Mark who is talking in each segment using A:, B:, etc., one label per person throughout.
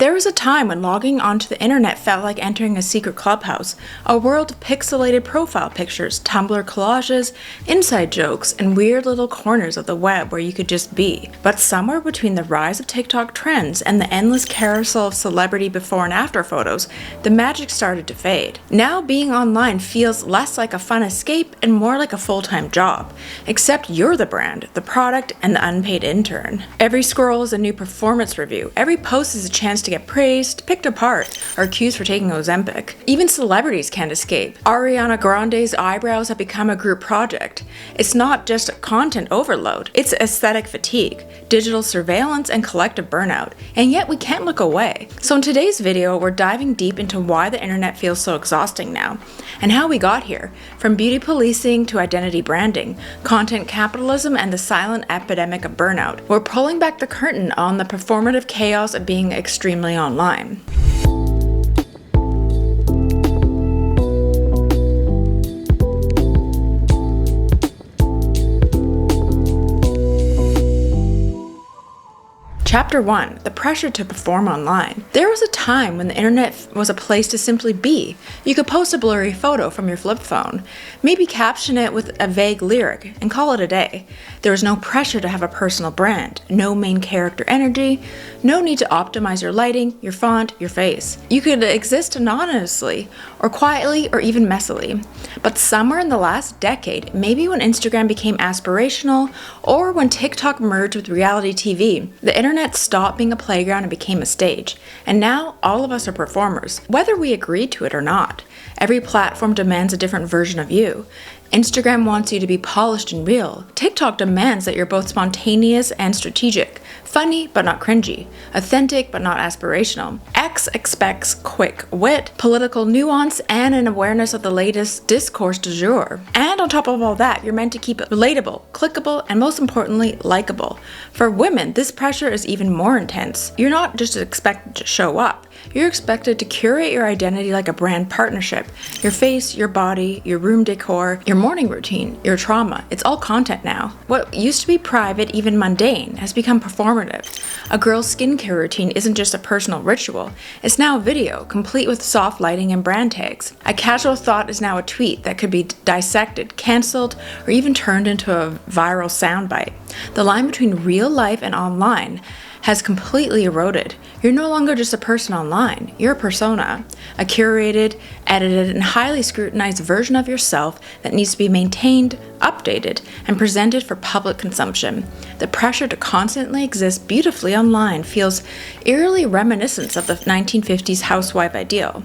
A: There was a time when logging onto the internet felt like entering a secret clubhouse, a world of pixelated profile pictures, Tumblr collages, inside jokes, and weird little corners of the web where you could just be. But somewhere between the rise of TikTok trends and the endless carousel of celebrity before and after photos, the magic started to fade. Now being online feels less like a fun escape and more like a full-time job, except you're the brand, the product, and the unpaid intern. Every scroll is a new performance review. Every post is a chance to get praised, picked apart, or accused for taking Ozempic. Even celebrities can't escape. Ariana Grande's eyebrows have become a group project. It's not just content overload, it's aesthetic fatigue, digital surveillance, and collective burnout. And yet we can't look away. So in today's video, we're diving deep into why the internet feels so exhausting now, and how we got here, from beauty policing to identity branding, content capitalism, and the silent epidemic of burnout. We're pulling back the curtain on the performative chaos of being extremely online. Chapter 1. The pressure to perform online. There was a time when the internet was a place to simply be. You could post a blurry photo from your flip phone, maybe caption it with a vague lyric, and call it a day. There was no pressure to have a personal brand, no main character energy, no need to optimize your lighting, your font, your face. You could exist anonymously, or quietly, or even messily. But somewhere in the last decade, maybe when Instagram became aspirational, or when TikTok merged with reality TV, the internet stopped being a playground and became a stage. And now, all of us are performers, whether we agreed to it or not. Every platform demands a different version of you. Instagram wants you to be polished and real. TikTok demands that you're both spontaneous and strategic, funny but not cringy, authentic but not aspirational. X expects quick wit, political nuance, and an awareness of the latest discourse du jour. And on top of all that, you're meant to keep it relatable, clickable, and most importantly, likable. For women, this pressure is even more intense. You're not just expected to show up. You're expected to curate your identity like a brand partnership. Your face, your body, your room decor, your morning routine, your trauma. It's all content now. What used to be private, even mundane, has become performative. A girl's skincare routine isn't just a personal ritual. It's now a video, complete with soft lighting and brand tags. A casual thought is now a tweet that could be dissected, cancelled, or even turned into a viral soundbite. The line between real life and online has completely eroded. You're no longer just a person online, you're a persona, a curated, edited, and highly scrutinized version of yourself that needs to be maintained, updated, and presented for public consumption. The pressure to constantly exist beautifully online feels eerily reminiscent of the 1950s housewife ideal.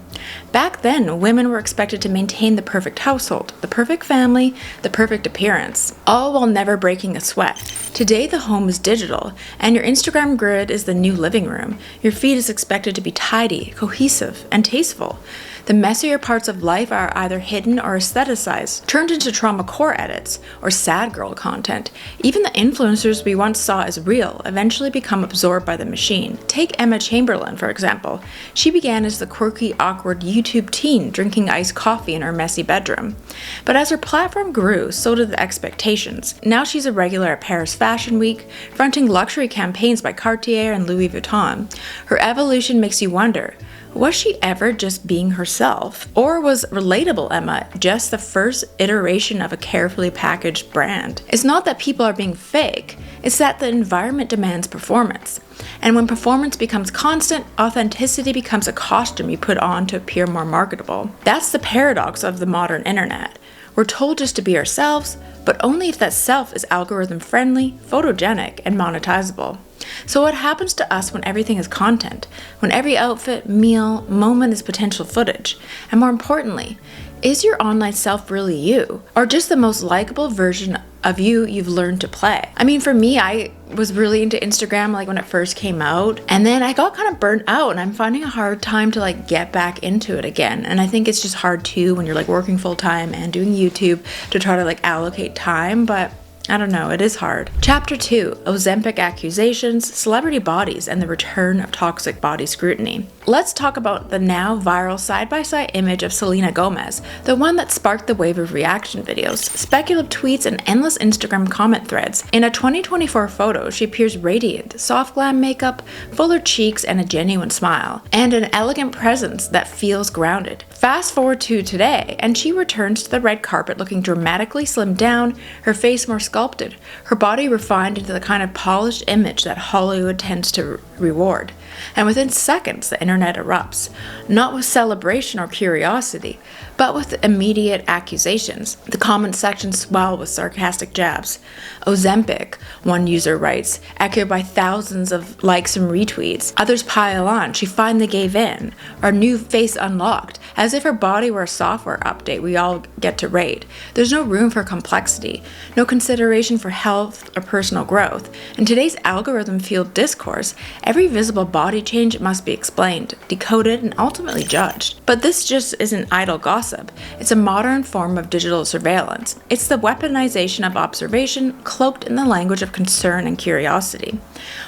A: Back then, women were expected to maintain the perfect household, the perfect family, the perfect appearance, all while never breaking a sweat. Today, the home is digital, and your Instagram grid is the new living room. Your feed is expected to be tidy, cohesive, and tasteful. The messier parts of life are either hidden or aestheticized, turned into trauma core edits, or sad girl content. Even the influencers we once saw as real eventually become absorbed by the machine. Take Emma Chamberlain, for example. She began as the quirky, awkward YouTube teen drinking iced coffee in her messy bedroom. But as her platform grew, so did the expectations. Now she's a regular at Paris Fashion Week, fronting luxury campaigns by Cartier and Louis Vuitton. Her evolution makes you wonder, was she ever just being herself? Or was Relatable Emma just the first iteration of a carefully packaged brand? It's not that people are being fake, it's that the environment demands performance. And when performance becomes constant, authenticity becomes a costume you put on to appear more marketable. That's the paradox of the modern internet. We're told just to be ourselves, but only if that self is algorithm friendly, photogenic, and monetizable. So what happens to us when everything is content? When every outfit, meal, moment is potential footage? And more importantly, is your online self really you? Or just the most likable version of you've learned to play? I mean, for me, I was really into Instagram like when it first came out, and then I got kind of burnt out, and I'm finding a hard time to like get back into it again. And I think it's just hard too when you're like working full time and doing YouTube to try to like allocate time, but I don't know, it is hard. Chapter 2, Ozempic accusations, celebrity bodies, and the return of toxic body scrutiny. Let's talk about the now viral side-by-side image of Selena Gomez, the one that sparked the wave of reaction videos, speculative tweets, and endless Instagram comment threads. In a 2024 photo, she appears radiant, soft glam makeup, fuller cheeks, and a genuine smile, and an elegant presence that feels grounded. Fast forward to today, and she returns to the red carpet looking dramatically slimmed down, her face more sculpted, her body refined into the kind of polished image that Hollywood tends to reward. And within seconds, the internet erupts, not with celebration or curiosity, but with immediate accusations. The comment section swell with sarcastic jabs. Ozempic, one user writes, echoed by thousands of likes and retweets. Others pile on, she finally gave in, or new face unlocked, as if her body were a software update we all get to rate. There's no room for complexity, no consideration for health or personal growth. In today's algorithm-fueled discourse, every visible body change must be explained, decoded, and ultimately judged. But this just isn't idle gossip. It's a modern form of digital surveillance. It's the weaponization of observation, cloaked in the language of concern and curiosity.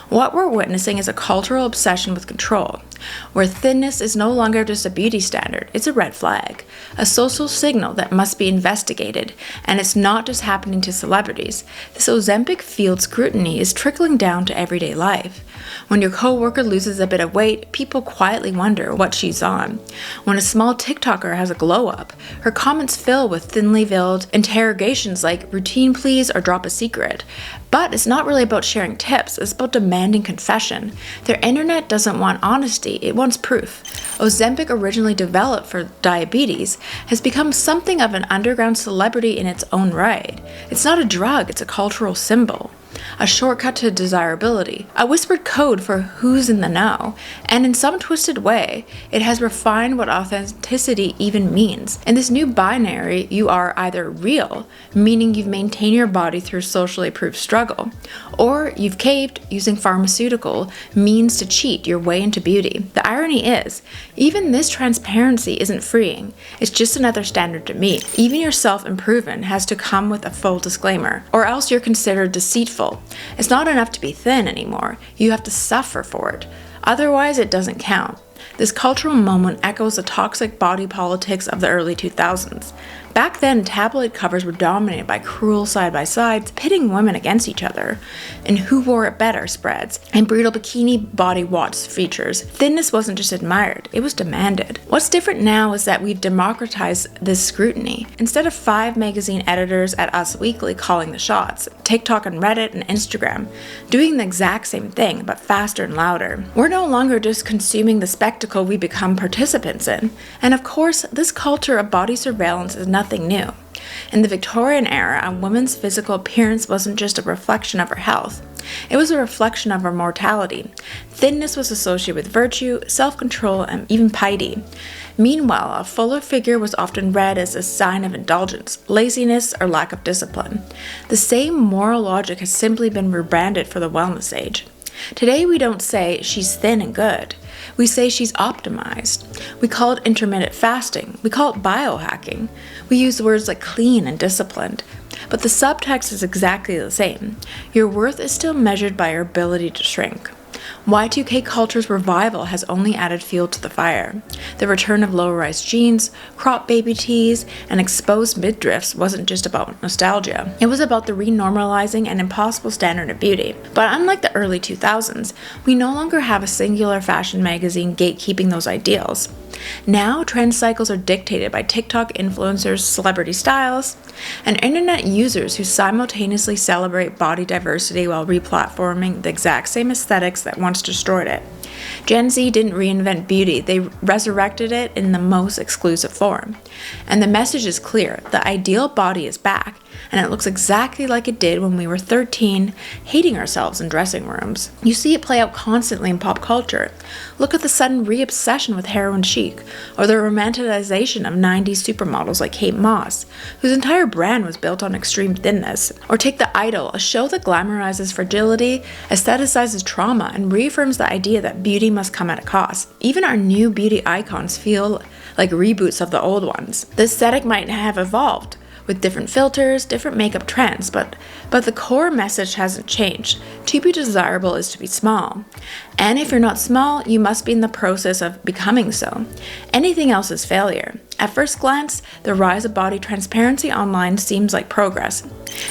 A: What we're witnessing is a cultural obsession with control, where thinness is no longer just a beauty standard, it's a red flag, a social signal that must be investigated, and it's not just happening to celebrities. This Ozempic field scrutiny is trickling down to everyday life. When your coworker loses a bit of weight, people quietly wonder what she's on. When a small TikToker has a glow up, her comments fill with thinly veiled interrogations like routine please or drop a secret. But it's not really about sharing tips, it's about demanding confession. Their internet doesn't want honesty, it wants proof. Ozempic, originally developed for diabetes, has become something of an underground celebrity in its own right. It's not a drug, it's a cultural symbol. A shortcut to desirability, a whispered code for who's in the know, and in some twisted way, it has refined what authenticity even means. In this new binary, you are either real, meaning you've maintained your body through socially approved struggle, or you've caved using pharmaceutical means to cheat your way into beauty. The irony is, even this transparency isn't freeing, it's just another standard to meet. Even your self-improvement has to come with a full disclaimer, or else you're considered deceitful. It's not enough to be thin anymore, you have to suffer for it. Otherwise, it doesn't count. This cultural moment echoes the toxic body politics of the early 2000s. Back then, tabloid covers were dominated by cruel side-by-sides, pitting women against each other, and who wore it better spreads, and brutal bikini body watch features. Thinness wasn't just admired, it was demanded. What's different now is that we've democratized this scrutiny. Instead of 5 magazine editors at Us Weekly calling the shots, TikTok and Reddit and Instagram doing the exact same thing, but faster and louder. We're no longer just consuming the spectacle we become participants in. And of course, this culture of body surveillance is nothing new. In the Victorian era, a woman's physical appearance wasn't just a reflection of her health. It was a reflection of her mortality. Thinness was associated with virtue, self-control, and even piety. Meanwhile, a fuller figure was often read as a sign of indulgence, laziness, or lack of discipline. The same moral logic has simply been rebranded for the wellness age. Today, we don't say she's thin and good. We say she's optimized. We call it intermittent fasting. We call it biohacking. We use words like clean and disciplined. But the subtext is exactly the same. Your worth is still measured by your ability to shrink. Y2K culture's revival has only added fuel to the fire. The return of low-rise jeans, crop baby tees, and exposed midriffs wasn't just about nostalgia. It was about the renormalizing and impossible standard of beauty. But unlike the early 2000s, we no longer have a singular fashion magazine gatekeeping those ideals. Now, trend cycles are dictated by TikTok influencers, celebrity stylists, and internet users who simultaneously celebrate body diversity while replatforming the exact same aesthetics that once destroyed it. Gen Z didn't reinvent beauty, they resurrected it in the most exclusive form. And the message is clear, the ideal body is back, and it looks exactly like it did when we were 13, hating ourselves in dressing rooms. You see it play out constantly in pop culture. Look at the sudden re-obsession with heroin chic, or the romanticization of 90s supermodels like Kate Moss, whose entire brand was built on extreme thinness. Or take The Idol, a show that glamorizes fragility, aestheticizes trauma, and reaffirms the idea that beauty must come at a cost. Even our new beauty icons feel like reboots of the old ones. The aesthetic might have evolved, with different filters, different makeup trends, but the core message hasn't changed. To be desirable is to be small. And if you're not small, you must be in the process of becoming so. Anything else is failure. At first glance, the rise of body transparency online seems like progress.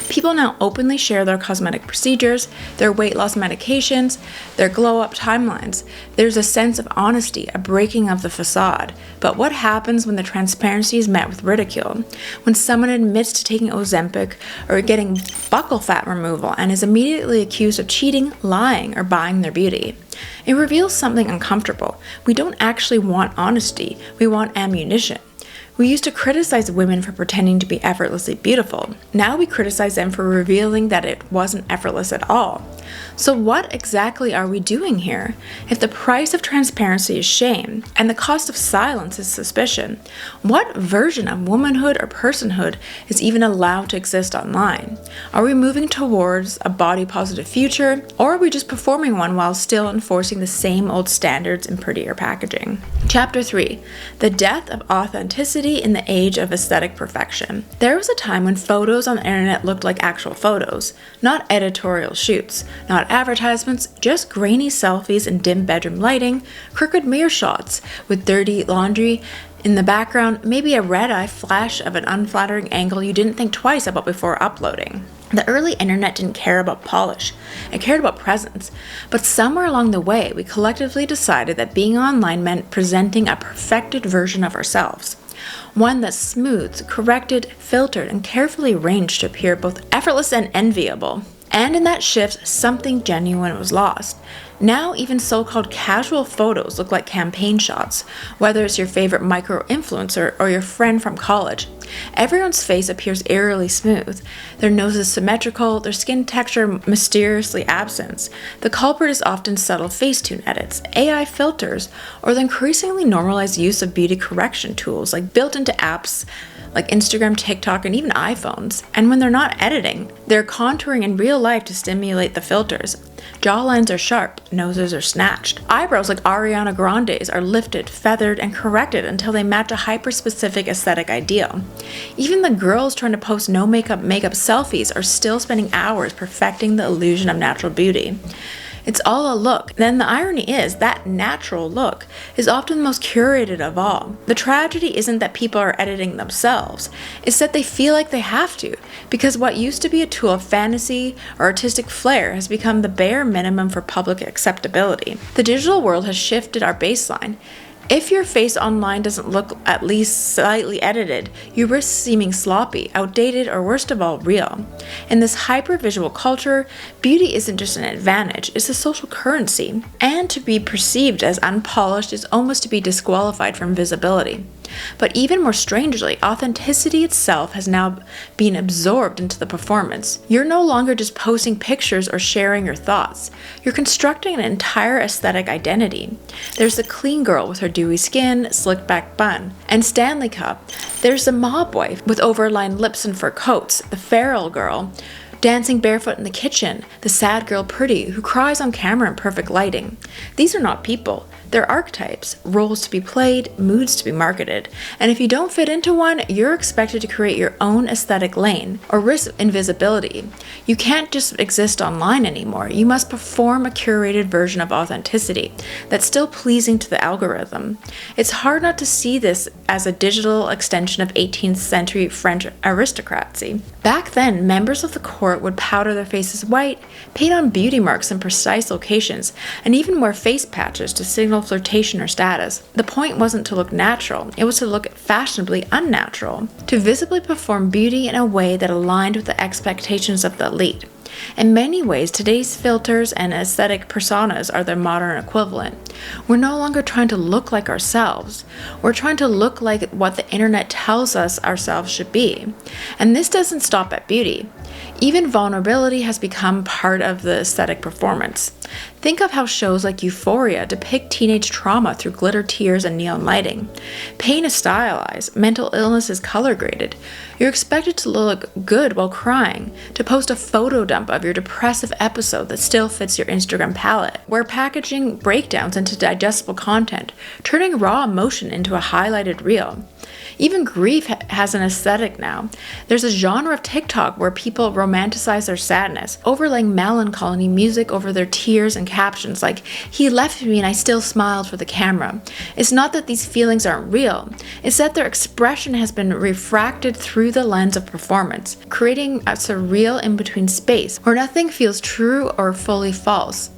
A: People now openly share their cosmetic procedures, their weight loss medications, their glow-up timelines. There's a sense of honesty, a breaking of the facade. But what happens when the transparency is met with ridicule? When someone admits to taking Ozempic or getting buccal fat removal and is immediately accused of cheating, lying, or buying their beauty? It reveals something uncomfortable. We don't actually want honesty, we want ammunition. We used to criticize women for pretending to be effortlessly beautiful. Now we criticize them for revealing that it wasn't effortless at all. So what exactly are we doing here? If the price of transparency is shame, and the cost of silence is suspicion, what version of womanhood or personhood is even allowed to exist online? Are we moving towards a body-positive future, or are we just performing one while still enforcing the same old standards in prettier packaging? Chapter 3. The Death of Authenticity in the Age of Aesthetic Perfection. There was a time when photos on the internet looked like actual photos, not editorial shoots, not advertisements, just grainy selfies in dim bedroom lighting, crooked mirror shots with dirty laundry in the background, maybe a red-eye flash of an unflattering angle you didn't think twice about before uploading. The early internet didn't care about polish, it cared about presence. But somewhere along the way, we collectively decided that being online meant presenting a perfected version of ourselves. One that's smoothed, corrected, filtered, and carefully arranged to appear both effortless and enviable. And in that shift, something genuine was lost. Now even so-called casual photos look like campaign shots, whether it's your favorite micro-influencer or your friend from college. Everyone's face appears eerily smooth. Their nose is symmetrical, their skin texture mysteriously absent. The culprit is often subtle Facetune edits, AI filters, or the increasingly normalized use of beauty correction tools like built into apps like Instagram, TikTok, and even iPhones. And when they're not editing, they're contouring in real life to stimulate the filters. Jawlines are sharp, noses are snatched. Eyebrows like Ariana Grande's are lifted, feathered, and corrected until they match a hyper-specific aesthetic ideal. Even the girls trying to post no makeup selfies are still spending hours perfecting the illusion of natural beauty. It's all a look. Then the irony is that natural look is often the most curated of all. The tragedy isn't that people are editing themselves, it's that they feel like they have to, because what used to be a tool of fantasy or artistic flair has become the bare minimum for public acceptability. The digital world has shifted our baseline. If your face online doesn't look at least slightly edited, you risk seeming sloppy, outdated, or worst of all, real. In this hyper-visual culture, beauty isn't just an advantage, it's a social currency. And to be perceived as unpolished is almost to be disqualified from visibility. But even more strangely, authenticity itself has now been absorbed into the performance. You're no longer just posting pictures or sharing your thoughts. You're constructing an entire aesthetic identity. There's the clean girl with her dewy skin, slicked back bun, and Stanley Cup. There's the mob wife with overlined lips and fur coats, the feral girl, dancing barefoot in the kitchen, the sad girl pretty who cries on camera in perfect lighting. These are not people. They're archetypes, roles to be played, moods to be marketed. And if you don't fit into one, you're expected to create your own aesthetic lane or risk invisibility. You can't just exist online anymore. You must perform a curated version of authenticity that's still pleasing to the algorithm. It's hard not to see this as a digital extension of 18th century French aristocracy. Back then, members of the court would powder their faces white, paint on beauty marks in precise locations, and even wear face patches to signal flirtation or status. The point wasn't to look natural, it was to look fashionably unnatural, to visibly perform beauty in a way that aligned with the expectations of the elite. In many ways, today's filters and aesthetic personas are their modern equivalent. We're no longer trying to look like ourselves. We're trying to look like what the internet tells us ourselves should be. And this doesn't stop at beauty. Even vulnerability has become part of the aesthetic performance. Think of how shows like Euphoria depict teenage trauma through glitter tears and neon lighting. Pain is stylized, mental illness is color graded. You're expected to look good while crying, to post a photo dump of your depressive episode that still fits your Instagram palette. We're packaging breakdowns into digestible content, turning raw emotion into a highlighted reel. Even grief has an aesthetic now. There's a genre of TikTok where people romanticize their sadness, overlaying melancholy music over their tears and captions like, "He left me and I still smiled for the camera." It's not that these feelings aren't real, it's that their expression has been refracted through the lens of performance, creating a surreal in-between space where nothing feels true or fully false.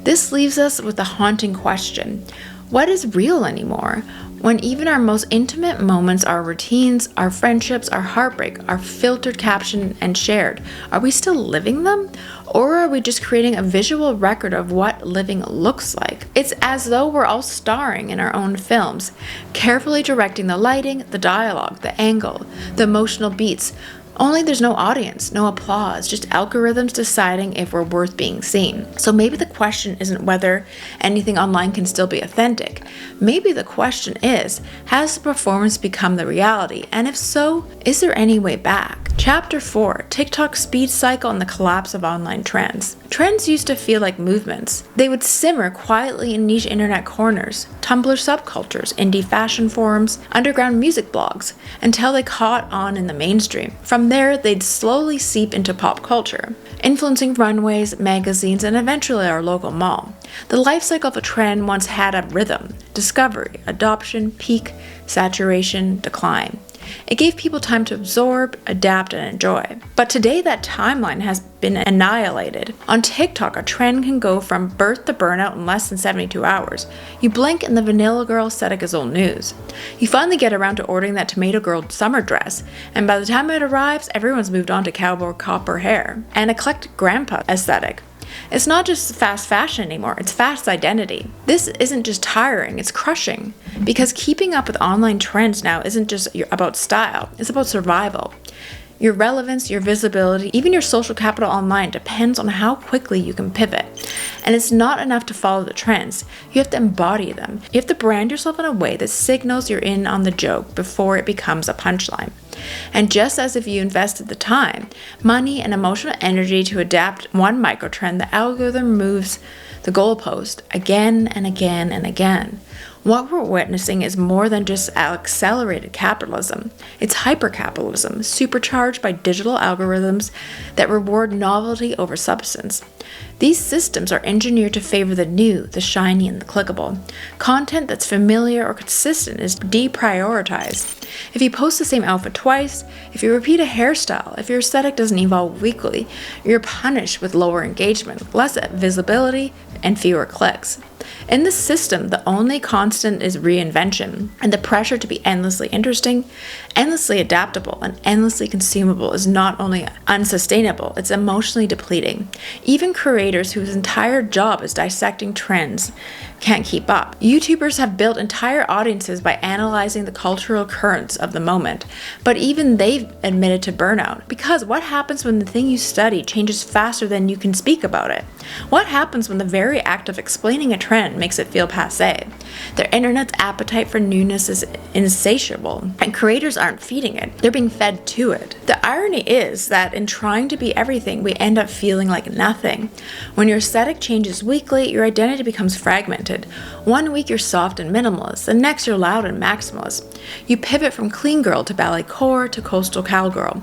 A: This leaves us with a haunting question. What is real anymore? When even our most intimate moments, our routines, our friendships, our heartbreak, are filtered, captioned, and shared, are we still living them? Or are we just creating a visual record of what living looks like? It's as though we're all starring in our own films, carefully directing the lighting, the dialogue, the angle, the emotional beats. Only there's no audience, no applause, just algorithms deciding if we're worth being seen. So maybe the question isn't whether anything online can still be authentic. Maybe the question is, has the performance become the reality? And if so, is there any way back? Chapter 4, TikTok's speed cycle and the collapse of online trends. Trends used to feel like movements. They would simmer quietly in niche internet corners, Tumblr subcultures, indie fashion forums, underground music blogs, until they caught on in the mainstream. From there, they'd slowly seep into pop culture, influencing runways, magazines, and eventually our local mall. The life cycle of a trend once had a rhythm: discovery, adoption, peak, saturation, decline. It gave people time to absorb, adapt, and enjoy. But today that timeline has been annihilated. On TikTok, a trend can go from birth to burnout in less than 72 hours. You blink and the vanilla girl aesthetic is old news. You finally get around to ordering that tomato girl summer dress, and by the time it arrives, everyone's moved on to cowboy copper hair and eclectic grandpa aesthetic. It's not just fast fashion anymore, it's fast identity. This isn't just tiring, it's crushing. Because keeping up with online trends now isn't just about style, it's about survival. Your relevance, your visibility, even your social capital online depends on how quickly you can pivot. And it's not enough to follow the trends, you have to embody them. You have to brand yourself in a way that signals you're in on the joke before it becomes a punchline. And just as if you invested the time, money, and emotional energy to adapt one microtrend, the algorithm moves the goalpost again and again and again. What we're witnessing is more than just accelerated capitalism. It's hypercapitalism, supercharged by digital algorithms that reward novelty over substance. These systems are engineered to favor the new, the shiny, and the clickable. Content that's familiar or consistent is deprioritized. If you post the same outfit twice, if you repeat a hairstyle, if your aesthetic doesn't evolve weekly, you're punished with lower engagement, less visibility, and fewer clicks. In this system, the only constant is reinvention, and the pressure to be endlessly interesting, endlessly adaptable, and endlessly consumable is not only unsustainable, it's emotionally depleting. Even creators whose entire job is dissecting trends can't keep up. YouTubers have built entire audiences by analyzing the cultural currents of the moment, but even they've admitted to burnout. Because what happens when the thing you study changes faster than you can speak about it? What happens when the very act of explaining a trend makes it feel passé? The internet's appetite for newness is insatiable, and creators aren't feeding it, they're being fed to it. The irony is that in trying to be everything, we end up feeling like nothing. When your aesthetic changes weekly, your identity becomes fragmented. One week you're soft and minimalist, the next you're loud and maximalist. You pivot from clean girl to ballet core to coastal cowgirl,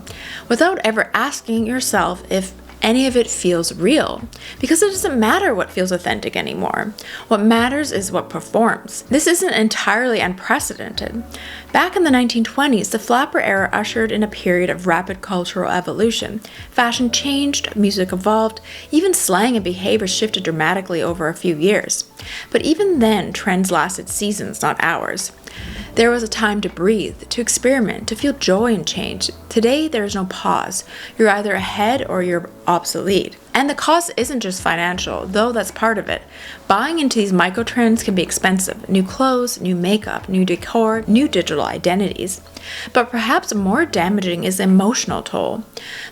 A: without ever asking yourself if any of it feels real, because it doesn't matter what feels authentic anymore. What matters is what performs. This isn't entirely unprecedented. Back in the 1920s, the flapper era ushered in a period of rapid cultural evolution. Fashion changed, music evolved, even slang and behavior shifted dramatically over a few years. But even then, trends lasted seasons, not hours. There was a time to breathe, to experiment, to feel joy in change. Today, there is no pause. You're either ahead or you're obsolete. And the cost isn't just financial, though that's part of it. Buying into these microtrends can be expensive. New clothes, new makeup, new decor, new digital identities. But perhaps more damaging is the emotional toll.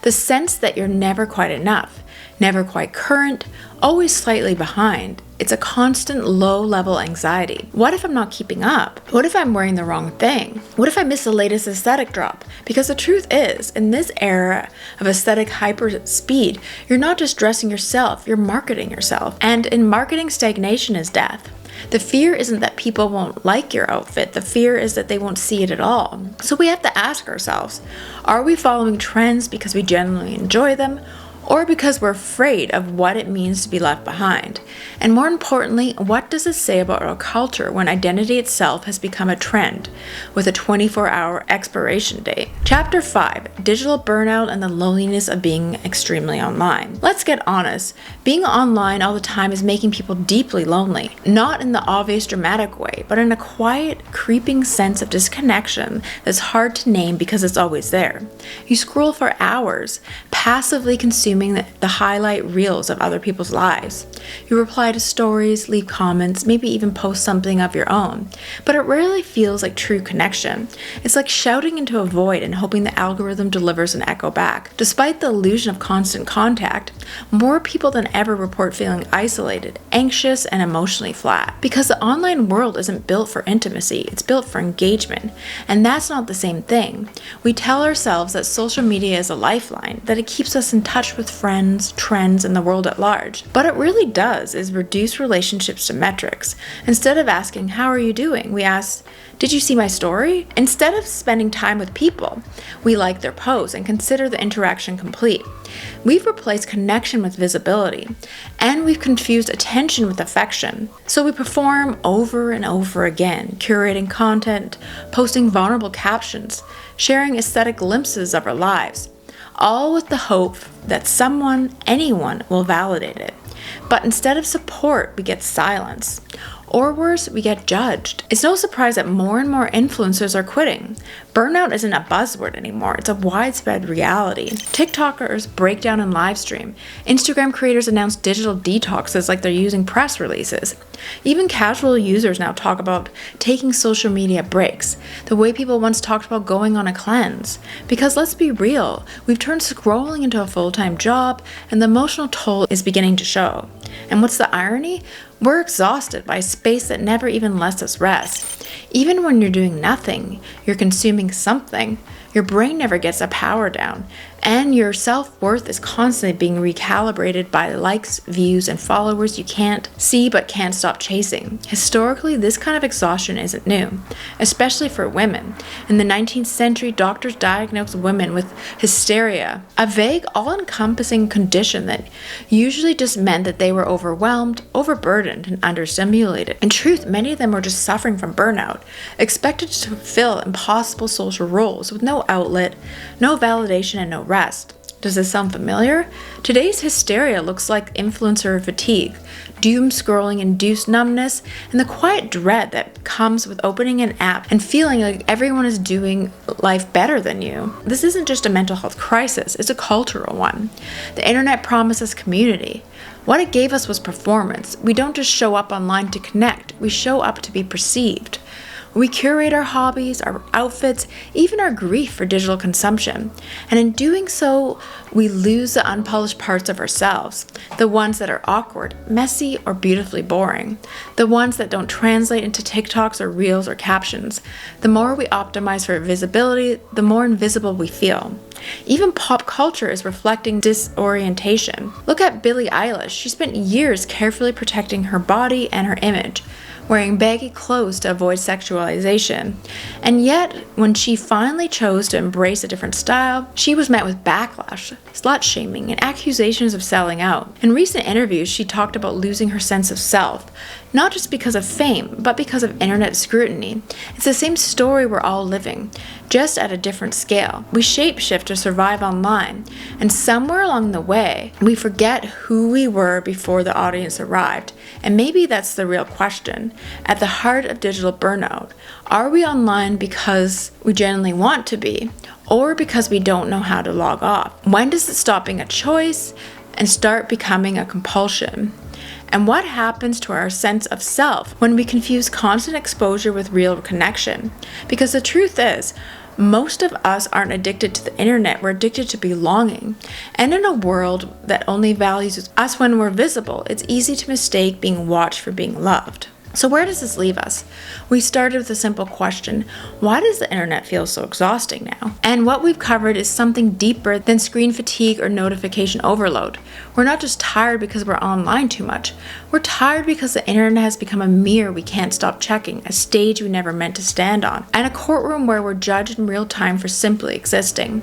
A: The sense that you're never quite enough. never quite current, always slightly behind. It's a constant low-level anxiety. What if I'm not keeping up? What if I'm wearing the wrong thing? What if I miss the latest aesthetic drop? Because the truth is, in this era of aesthetic hyper speed, you're not just dressing yourself, you're marketing yourself. And in marketing, stagnation is death. The fear isn't that people won't like your outfit, the fear is that they won't see it at all. So we have to ask ourselves, are we following trends because we genuinely enjoy them, or because we're afraid of what it means to be left behind? And more importantly, what does it say about our culture when identity itself has become a trend with a 24-hour expiration date? Chapter 5, Digital Burnout and the Loneliness of Being Extremely Online. Let's get honest, being online all the time is making people deeply lonely, not in the obvious dramatic way, but in a quiet, creeping sense of disconnection that's hard to name because it's always there. You scroll for hours, passively consuming the highlight reels of other people's lives. You reply to stories, leave comments, maybe even post something of your own, but it rarely feels like true connection. It's like shouting into a void and hoping the algorithm delivers an echo back. Despite the illusion of constant contact, more people than ever report feeling isolated, anxious, and emotionally flat. Because the online world isn't built for intimacy, it's built for engagement, and that's not the same thing. We tell ourselves that social media is a lifeline, that it keeps us in touch with friends, trends, and the world at large. But it really does is reduce relationships to metrics. Instead of asking, how are you doing? We ask, did you see my story? Instead of spending time with people, we like their posts and consider the interaction complete. We've replaced connection with visibility, and we've confused attention with affection. So we perform over and over again, curating content, posting vulnerable captions, sharing aesthetic glimpses of our lives, all with the hope that someone, anyone, will validate it. But instead of support, we get silence. Or worse, we get judged. It's no surprise that more and more influencers are quitting. Burnout isn't a buzzword anymore, it's a widespread reality. TikTokers break down and live stream. Instagram creators announce digital detoxes like they're using press releases. Even casual users now talk about taking social media breaks, the way people once talked about going on a cleanse. Because let's be real, we've turned scrolling into a full-time job, and the emotional toll is beginning to show. And what's the irony? We're exhausted by a space that never even lets us rest. Even when you're doing nothing, you're consuming something. Your brain never gets a power down, and your self-worth is constantly being recalibrated by likes, views, and followers you can't see but can't stop chasing. Historically, this kind of exhaustion isn't new, especially for women. In the 19th century, doctors diagnosed women with hysteria, a vague, all-encompassing condition that usually just meant that they were overwhelmed, overburdened, and understimulated. In truth, many of them were just suffering from burnout, expected to fulfill impossible social roles with no outlet, no validation, and no rest. Does this sound familiar? Today's hysteria looks like influencer fatigue, doom scrolling induced numbness, and the quiet dread that comes with opening an app and feeling like everyone is doing life better than you. This isn't just a mental health crisis, it's a cultural one. The internet promises community. What it gave us was performance. We don't just show up online to connect, we show up to be perceived. We curate our hobbies, our outfits, even our grief for digital consumption. And in doing so, we lose the unpolished parts of ourselves, the ones that are awkward, messy, or beautifully boring, the ones that don't translate into TikToks or reels or captions. The more we optimize for visibility, the more invisible we feel. Even pop culture is reflecting disorientation. Look at Billie Eilish. She spent years carefully protecting her body and her image, wearing baggy clothes to avoid sexualization. And yet, when she finally chose to embrace a different style, she was met with backlash, slut-shaming, and accusations of selling out. In recent interviews, she talked about losing her sense of self, not just because of fame, but because of internet scrutiny. It's the same story we're all living, just at a different scale. We shapeshift to survive online, and somewhere along the way, we forget who we were before the audience arrived. And maybe that's the real question. At the heart of digital burnout, are we online because we genuinely want to be, or because we don't know how to log off? When does it stop being a choice and start becoming a compulsion? And what happens to our sense of self when we confuse constant exposure with real connection? Because the truth is, Most of us aren't addicted to the internet, we're addicted to belonging. And in a world that only values us when we're visible, it's easy to mistake being watched for being loved. So where does this leave us? We started with a simple question: why does the internet feel so exhausting now? And what we've covered is something deeper than screen fatigue or notification overload. We're not just tired because we're online too much. We're tired because the internet has become a mirror we can't stop checking, a stage we never meant to stand on, and a courtroom where we're judged in real time for simply existing.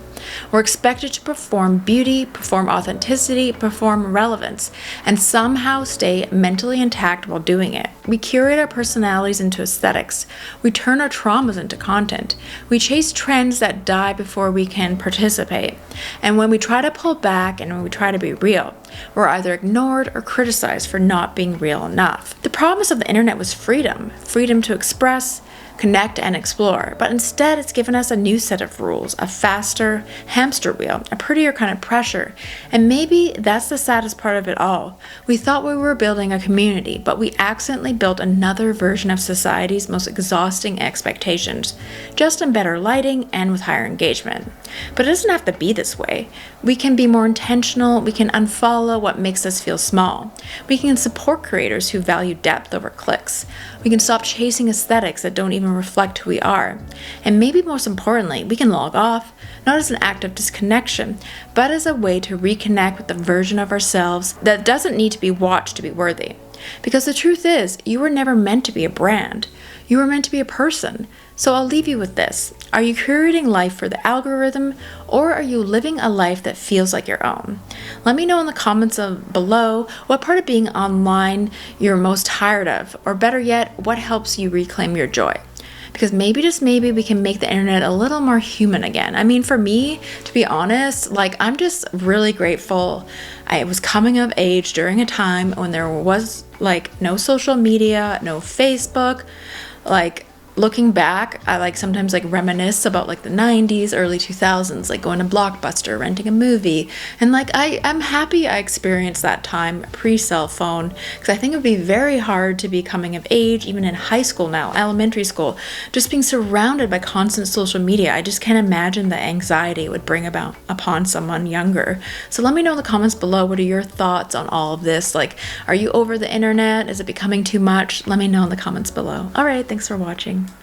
A: We're expected to perform beauty, perform authenticity, perform relevance, and somehow stay mentally intact while doing it. We curate our personalities into aesthetics. We turn our traumas into content. We chase trends that die before we can participate. And when we try to pull back and when we try to be real, we're either ignored or criticized for not being real enough. The promise of the internet was freedom to express, connect, and explore, but instead it's given us a new set of rules, a faster hamster wheel, a prettier kind of pressure, and maybe that's the saddest part of it all. We thought we were building a community, but we accidentally built another version of society's most exhausting expectations, just in better lighting and with higher engagement. But it doesn't have to be this way. We can be more intentional, we can unfollow what makes us feel small. We can support creators who value depth over clicks. We can stop chasing aesthetics that don't even reflect who we are. And maybe most importantly, we can log off, not as an act of disconnection, but as a way to reconnect with the version of ourselves that doesn't need to be watched to be worthy. Because the truth is, you were never meant to be a brand. You were meant to be a person. So I'll leave you with this. Are you curating life for the algorithm, or are you living a life that feels like your own? Let me know in the comments below what part of being online you're most tired of, or better yet, what helps you reclaim your joy. Because maybe, just maybe, we can make the internet a little more human again. I mean, for me, to be honest, I'm just really grateful. I was coming of age during a time when there was no social media, no Facebook. Looking back, I sometimes reminisce about the 90s, early 2000s, going to Blockbuster, renting a movie. And I'm happy I experienced that time pre-cell phone, because I think it would be very hard to be coming of age, even in high school now, elementary school, just being surrounded by constant social media. I just can't imagine the anxiety it would bring about upon someone younger. So let me know in the comments below, what are your thoughts on all of this? Are you over the internet? Is it becoming too much? Let me know in the comments below. All right, thanks for watching.